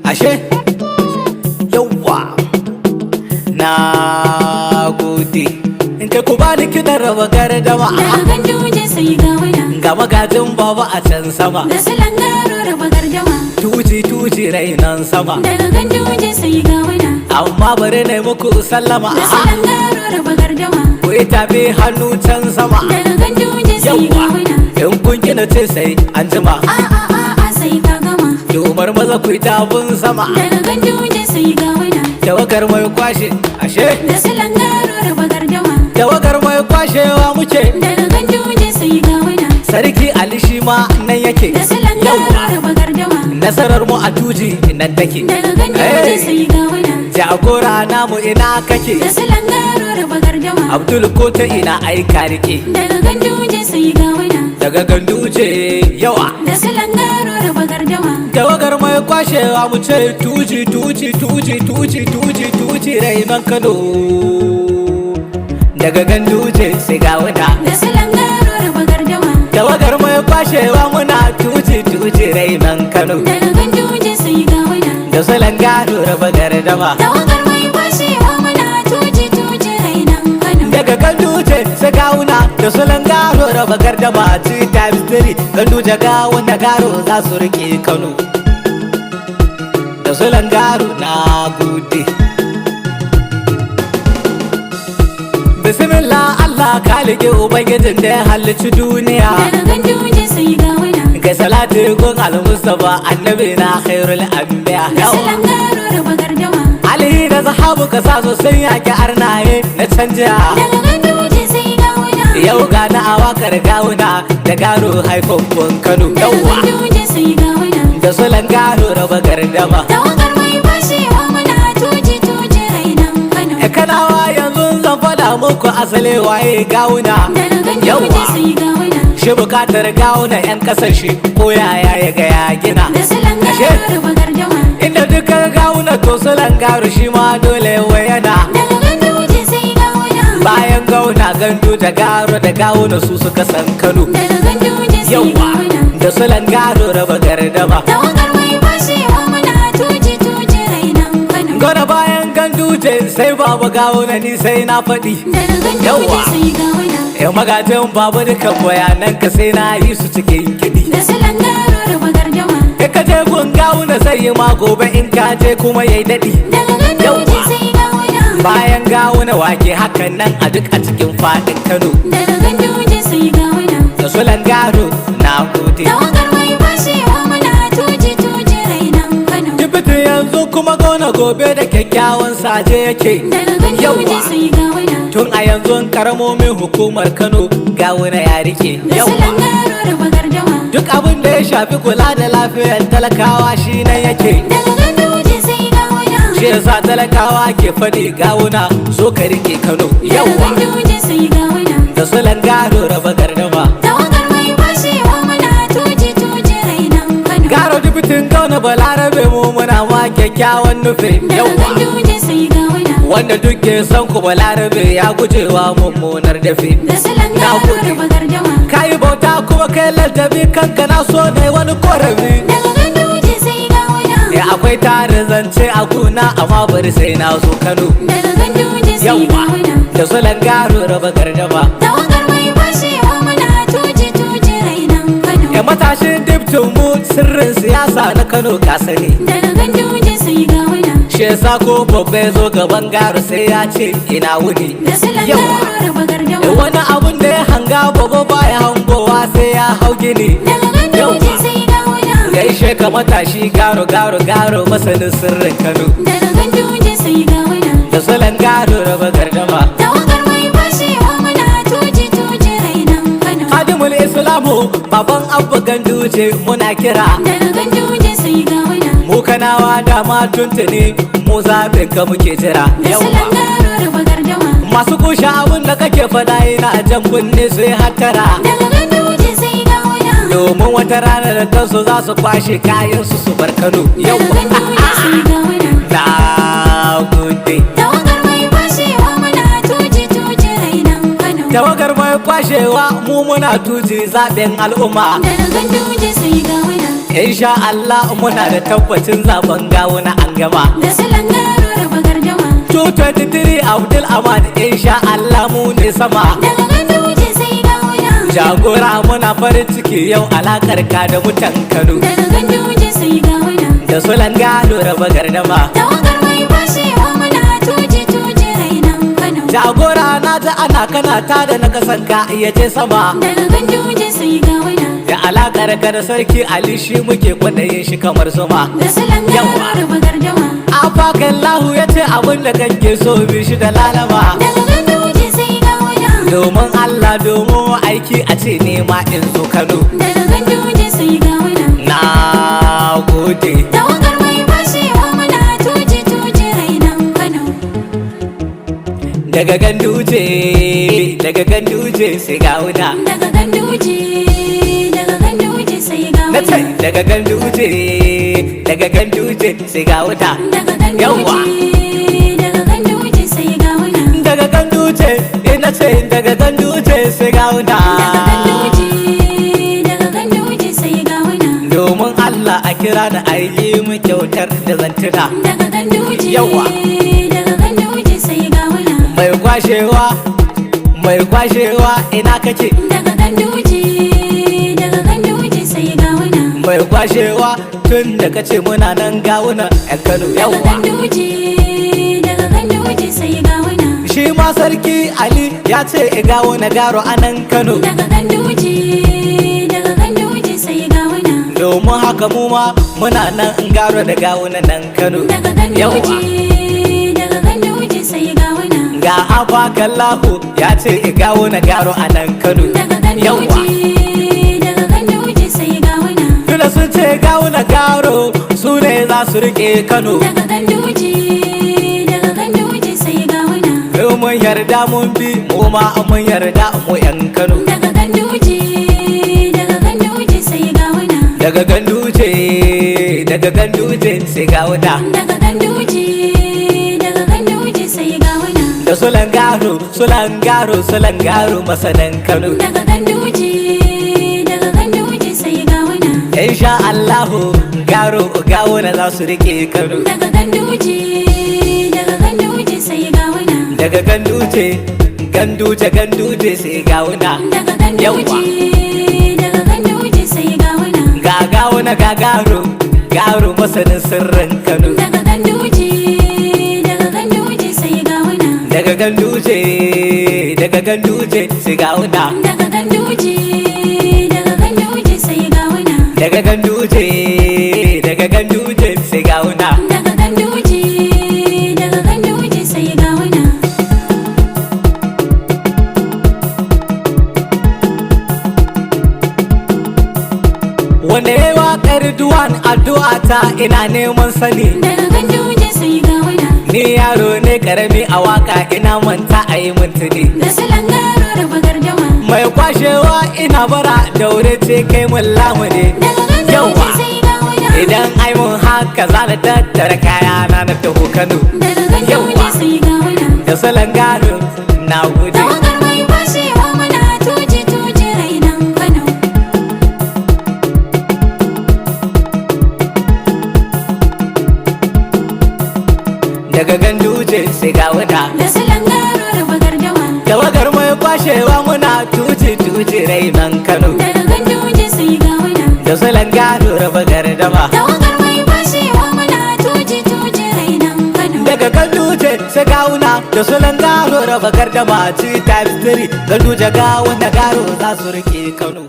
Ashe yawa na gode in kai ku bani kiɗan raba gardama daga ganduje sai ga waya ga magajin baba a can sama da salon garo raba gardama tuji tuji rainan sama daga ganduje sai ga waya amma bari na muku sallama da salon garo raba gardama ku yi tafi hannu can sama daga ganduje sai ga waya in kun gina ce sai an jima a sai ka gama domar maza ku yi tafin sama daga ganduje sai ga waya tawagar mai kwashe ashe da salon garo raba gardama tawagar mai kwashewa muke daga ganduje sai ga waya sarki ali shi ma nan yake da salon garo raba gardama nasarar mu a tuji nan take daga ganduje sai ga waya jagora namu ina kake da salon garo raba gardama abdul ko ta ina aika rike daga ganduje sai ga waya daga ganduje yawa da salon garo raba gardama tawagar mai kwashewa mu ce tuji tuji tuji tuji tuji tuji rainan kano daga ganduje sai ga wada da salon garo raba gardama tawagar mai kwashewa muna tuji tuji rainan kano daga ganduje sai ga waya da salon gado raba gardama tawagar mai kwashewa muna tuji tuji rainan kano daga ganduje sai gawuna da salon gado raba gardama 2 times 3 ganduje gawun da garo za su rike kano da salon gado na gode bismillah Allah kalige ubangijin da ya halicci duniya daga ganduje sai ga waya ga salatu gun al-mustafa annabi na khairul anbiya da salon garo raba gardama alihi da zahabu ka sa so sun yaki arnaye na canja daga ganduje sai ga waya yau ga na awakar gawuna da gano haifaffun kano daga yawa ganduje sai ga waya da sulan gano raba gardama tawagar mai kwashewa muna tuji tuji rainan kano kanawa yanzu zan faɗa muku asali waye gawuna daga ganduje sai ga waya shi bukatar gawuna 'yan kasar shi ko yaya ya ga ya gina da salon Ashe, garo raba gardama inda dukkan gawuna to sulan garu shi ma dole wayana daga ganduje sai ga waya bayan gauna gandu da garo da gawuna su suka san kano daga ganduje sai ga yawa waya da sulan garo raba gardama tawagar mai kwashewa muna tuji tuji rainan kano gona bayan ganduje sai babu gawuna ni sai na faɗi daga ganduje Yawa. sai ga waya yau magajin babu dukan bayanan ka sai na yi su cikin kiɗi da salon garo raba gardama in ka je gun gawuna sai yi ma gobe in ka je kuma yayi daɗi daga ganduje Yawa. sai ga waya bayan gawuna wake hakan nan a duk a cikin faɗin kano daga ganduje sai ga waya da sulan gado na gode tawagar mai kwashewa muna tuji tuji rainan kano Jibitin yanzu kuma gona gobe da kyakkyawan saje yake daga ganduje sai ga waya tun a yanzu karamomin hukumar kano gawuna ya rike da salon garo raba gardama duk abin da ya shafi kula da lafiyar talakawa shi nan yake daga ganduje sai ga waya shi yasa talakawa ke faɗi gawuna so ka rike kano daga yawa ganduje sai ga waya da sulan gado raba gardama tawagar mai kwashewa muna tuji tuji rainan kano garo dubitin gauna balarabe mu muna ma kyakkyawan nufi daga yawa ganduje sai ga waya wanda duk ke son ku balarabe ya gujewa mummunar dafi da salon na garo gode raba gardama kayi bauta kuma kai ladabi kanka na so ne wani korafi daga ganduje sai ga waya ya akwai tarin zance a kuna amma bari sai na zo kano daga ganduje sai ga yawa waya da sulan garo raba gardama tawagar mai kwashewa muna tuji tuji rainan kano ya matashin diptin mu sirrin siyasa na kano ka sani daga ganduje sai ga waya shi yasa ko babba ya zo gaban garo sai ya ce ina wuni da salon yawa garo raba gardama wani abun da ya hanga babba baya hangowa sai ya hau gini daga ganduje sai ga waya gaishe ka matashi garo garo garo masanin sirrin kano daga ganduje sai ga waya da sulan garo raba gardama tawagar mai kwashewa muna tuji tuji rainan kano hadimul islamu baban abba ganduje muna kira daga ganduje sai ga waya mu kanawa dama tuntuni mu zaɓe ka muke jira da yawa salon garo raba gardama masu kushe abun da kake faɗa yana jan kunne sai hattara daga ganduje sai ga waya domin wata rana da kansu za su kwashe kayan su bar kano daga yawa ganduje sai ga waya na gode tawagar mai kwashewa muna tuji tuji rainan tawagar mai kwashewa mu muna tuji zaben al'umma. Daga Ganduje sai Gawuna. Insha Allah muna da tabbacin zaben Gawuna an gama. Da salon garo raba gardama. 223 Abdul Ahmad insha Allah mu ne sama. Daga Ganduje sai Gawuna. Jagora muna farin ciki yau alakar ka da mutan Kano. Daga Ganduje sai Gawuna. Da sulan gado raba gardama. Tawagar mai kwashewa muna tuji tuji rainan Kano. Jagora na ta ana kana ta da na kasanka iya je sama. Daga Ganduje sai Gawuna. Da alakar ka da sarki Ali shi muke kwadayin shi kamar zuma. Da salon garo raba gardama. Afakan lahu ya ce abin da kake so bi shi da lalama. Daga Ganduje sai Gawuna. Domin Allah domin aiki a ce nema in zo Kano. Daga Ganduje sai Gawuna. Na gode. Tawagar mai kwashewa muna tuji tuji rainan Kano. Daga Ganduje sai Gawuna. Daga Ganduje sai Na ce Gawuna. daga Ganduje sai Gawuna. Daga Yawwa. Ganduje sai Gawuna. Daga Ganduje ina ce daga Ganduje sai Gawuna. Daga Ganduje sai Gawuna. Domin Allah a kira da ayi mu kyautar da zantuna. Daga Ganduje. Yawwa. Daga Ganduje sai Gawuna. Mai kwashewa ina kake. Daga Ganduje sai Gawuna. Mai kwashewa tun da kace muna nan Gawuna yan Kano. Daga Yawwa. Ganduje sai Gawuna. Shi ma sarki Ali ya ce Gawuna garo a nan Kano. Daga Ganduje sai Gawuna. Domin haka mu ma muna nan garo da Gawuna nan Kano. Daga Yawwa. Ganduje sai Gawuna. Ga afakan lahu ya ce Gawuna garo a nan Kano. Daga Yawwa. Ganduje sai Gawuna. Tuna sun ce Gawuna garo su ne za su rike Kano. Daga Ganduje sai Gawuna. Mun yarda mun bi mu ma mun yarda mu yan Kano. Daga Ganduje sai Gawuna. Daga Ganduje sai Gawuna. Daga Ganduje sai Gawuna. Da sulan garo masanan Kano. Daga Ganduje sai Gawuna. Insha Allahu Gawuna za su rike Kano. Daga Ganduje sai Gawuna. Daga Ganduje sai Gawuna. Daga Yawwa. Ganduje sai Gawuna. Ga Gawuna ga garo masanin sirrin Kano. Daga Ganduje sai Gawuna. Daga Ganduje sai Gawuna. Daga Ganduje sai Gawuna. Daga Ganduje sai Gawuna. Daga Ganduje sai Gawuna. Wanda ya yi waƙar duwan addu'a ta ina neman sani. Daga Ganduje sai Gawuna. Ni yaro ne karami a waka ina manta a yi mintuni. Da salon garo raba gardama. Mai kwashewa ina bara daure ce kai mun lamuni. Daga Ganduje Yawwa. sai Gawuna. Idan ai mun haka za na tattara kaya na taho Kano. Daga Ganduje Yawwa. sai Gawuna. Da salon gado na gode. Tawagar mai kwashewa muna tuji tuji rainan Kano. Daga Ganduje sai Gawuna. Da salon garo raba gardama. Tawagar mai kwashewa muna tuji rainan Kano. Daga Ganduje sai Gawuna. Da salon gado raba gardama. Tawagar mai kwashewa muna tuji tuji rainan Kano. Daga Ganduje sai Gawuna da salon gado raba gardama ci times 3 Ganduje Gawuna garo za su rike Kano.